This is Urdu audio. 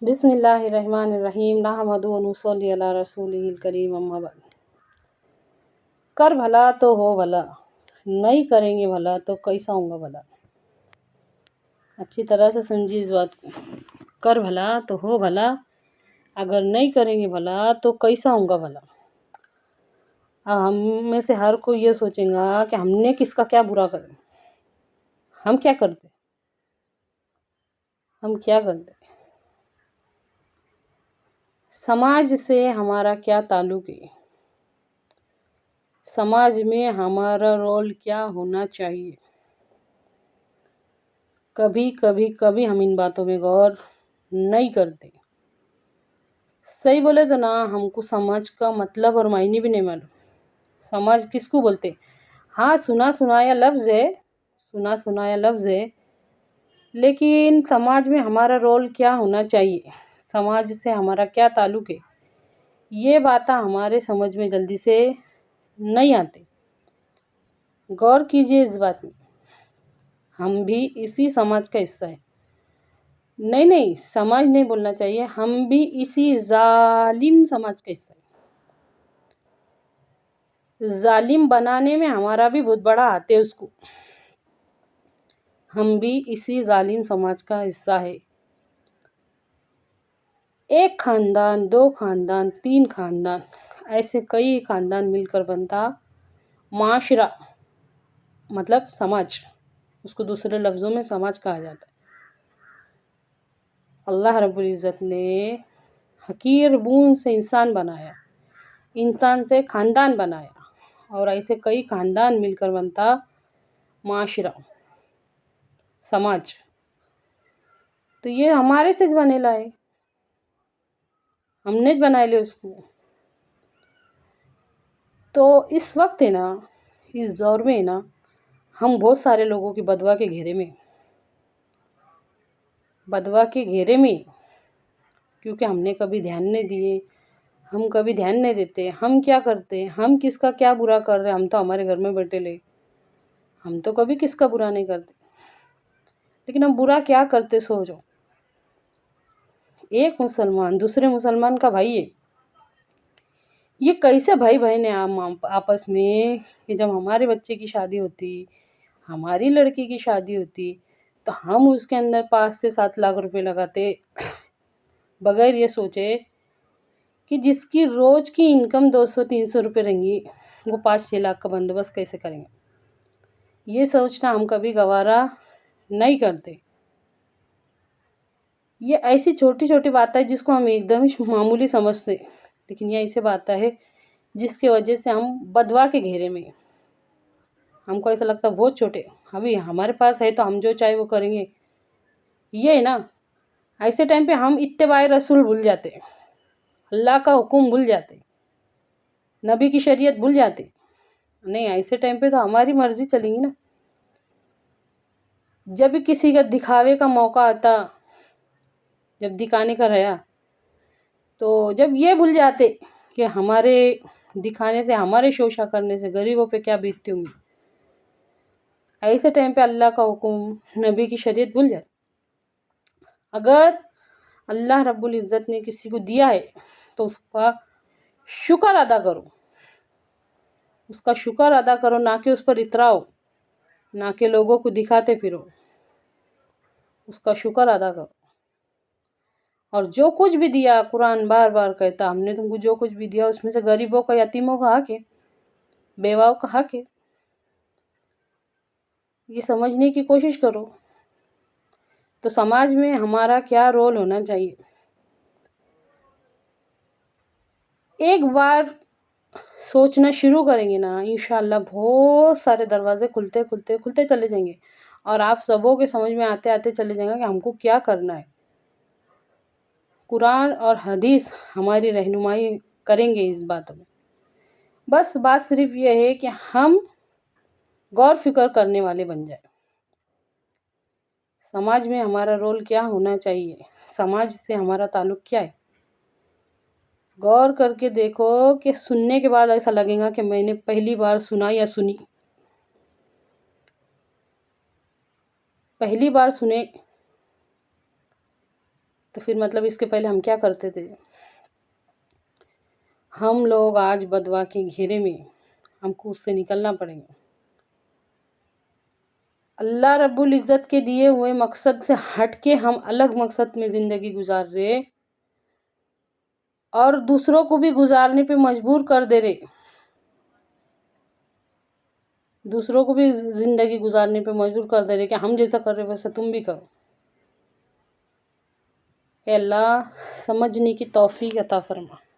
بسم اللہ الرحمن الرحیم نحمدہ و نصلی علی رسولہ الکریم اما بعد۔ کر بھلا تو ہو بھلا، نہیں کریں گے بھلا تو کیسا ہوں گا بھلا۔ اچھی طرح سے سمجھیے اس بات کو۔ کر بھلا تو ہو بھلا، اگر نہیں کریں گے بھلا تو کیسا ہوں گا بھلا۔ اب ہم میں سے ہر کوئی یہ سوچیں گا کہ ہم نے کس کا کیا برا کرا، ہم کیا کرتے، سماج سے ہمارا کیا تعلق ہے، سماج میں ہمارا رول کیا ہونا چاہیے۔ کبھی ہم ان باتوں میں غور نہیں کرتے۔ صحیح بولے تو نا، ہم کو سماج کا مطلب اور معنی بھی نہیں معلوم۔ سماج کس کو بولتے؟ ہاں، سنا سنایا لفظ ہے، لیکن سماج میں ہمارا رول کیا ہونا چاہیے، سماج سے ہمارا کیا تعلق ہے، یہ باتیں ہمارے سمجھ میں جلدی سے نہیں آتے۔ غور کیجئے اس بات میں، ہم بھی اسی سماج کا حصہ ہیں۔ نہیں، سماج نہیں بولنا چاہیے، ہم بھی اسی ظالم سماج کا حصہ ہیں۔ ظالم بنانے میں ہمارا بھی بہت بڑا ہاتھ ہے اس کو۔ ہم بھی اسی ظالم سماج کا حصہ ہے۔ ایک خاندان، دو خاندان، تین خاندان، ایسے کئی خاندان مل کر بنتا معاشرہ، مطلب سماج، اس کو دوسرے لفظوں میں سماج کہا جاتا ہے۔ اللہ رب العزت نے حقیر بون سے انسان بنایا، انسان سے خاندان بنایا، اور ایسے کئی خاندان مل کر بنتا معاشرہ، سماج۔ تو یہ ہمارے سے بنے لائے، ہم نے بنائے لے اس کو۔ تو اس وقت ہے نا، اس دور میں ہے نا، ہم بہت سارے لوگوں کی بدوا کے گھیرے میں، کیونکہ ہم نے کبھی دھیان نہیں دیے، ہم کبھی دھیان نہیں دیتے، ہم کیا کرتے، ہم کس کا کیا برا کر رہے، ہم تو ہمارے گھر میں بیٹھے لے، ہم تو کبھی کس کا برا نہیں کرتے، لیکن ہم برا کیا کرتے سوچو۔ ایک مسلمان دوسرے مسلمان کا بھائی ہے، یہ کیسے بھائی بہن ہیں آپس میں، کہ جب ہمارے بچے کی شادی ہوتی، ہماری لڑکی کی شادی ہوتی، تو ہم اس کے اندر 5 سے 7 لاکھ روپے لگاتے، بغیر یہ سوچے کہ جس کی روز کی انکم 200-300 روپے رہیں گی، وہ 5-6 لاکھ کا بندوبست کیسے کریں گے۔ یہ سوچنا ہم کبھی گوارا نہیں کرتے۔ یہ ایسی چھوٹی چھوٹی بات ہے جس کو ہم ایک دم معمولی سمجھتے، لیکن یہ ایسے بات ہے جس کی وجہ سے ہم بدوا کے گھیرے میں، ہم کو ایسا لگتا ہے بہت چھوٹے، ابھی ہمارے پاس ہے تو ہم جو چاہے وہ کریں گے، یہ ہے نا۔ ایسے ٹائم پہ ہم اتباع رسول بھول جاتے، اللہ کا حکم بھول جاتے، نبی کی شریعت بھول جاتے۔ نہیں، ایسے ٹائم پہ تو ہماری مرضی چلیں گی نا۔ جب کسی کا دکھاوے کا موقع آتا، جب دکھانے کا رہا، تو جب یہ بھول جاتے کہ ہمارے دکھانے سے، ہمارے شوشہ کرنے سے غریبوں پہ کیا بیتتی ہوں گی، ایسے ٹائم پہ اللہ کا حکم، نبی کی شریعت بھول جاتے۔ اگر اللہ رب العزت نے کسی کو دیا ہے تو اس کا شکر ادا کرو، اس کا شکر ادا کرو، نہ کہ اس پر اتراؤ، نہ کہ لوگوں کو دکھاتے پھرو، اس کا شکر ادا کرو۔ اور جو کچھ بھی دیا، قرآن بار بار کہتا، ہم نے تم کو جو کچھ بھی دیا اس میں سے غریبوں کا، یتیموں کا حق ہے، بیواؤں کا حق ہے، یہ سمجھنے کی کوشش کرو۔ تو سماج میں ہمارا کیا رول ہونا چاہیے، ایک بار سوچنا شروع کریں گے نا، انشاءاللہ بہت سارے دروازے کھلتے چلے جائیں گے، اور آپ سبوں کے سمجھ میں آتے چلے جائیں گے کہ ہم کو کیا کرنا ہے۔ قرآن اور حدیث ہماری رہنمائی کریں گے اس باتوں میں۔ بس بات صرف یہ ہے کہ ہم غور فکر کرنے والے بن جائیں۔ سماج میں ہمارا رول کیا ہونا چاہیے، سماج سے ہمارا تعلق کیا ہے۔ غور کر کے دیکھو کہ سننے کے بعد ایسا لگے گا کہ میں نے پہلی بار سنا یا سنی، پہلی بار سنے، تو پھر مطلب اس کے پہلے ہم کیا کرتے تھے؟ ہم لوگ آج بدوا کے گھیرے میں، ہم کو اس سے نکلنا پڑے گا۔ اللہ رب العزت کے دیے ہوئے مقصد سے ہٹ کے ہم الگ مقصد میں زندگی گزار رہے اور دوسروں کو بھی گزارنے پہ مجبور کر دے رہے، دوسروں کو بھی زندگی گزارنے پہ مجبور کر دے رہے کہ ہم جیسا کر رہے ویسا تم بھی کرو۔ اے اللہ سمجھنے کی توفیق عطا فرما۔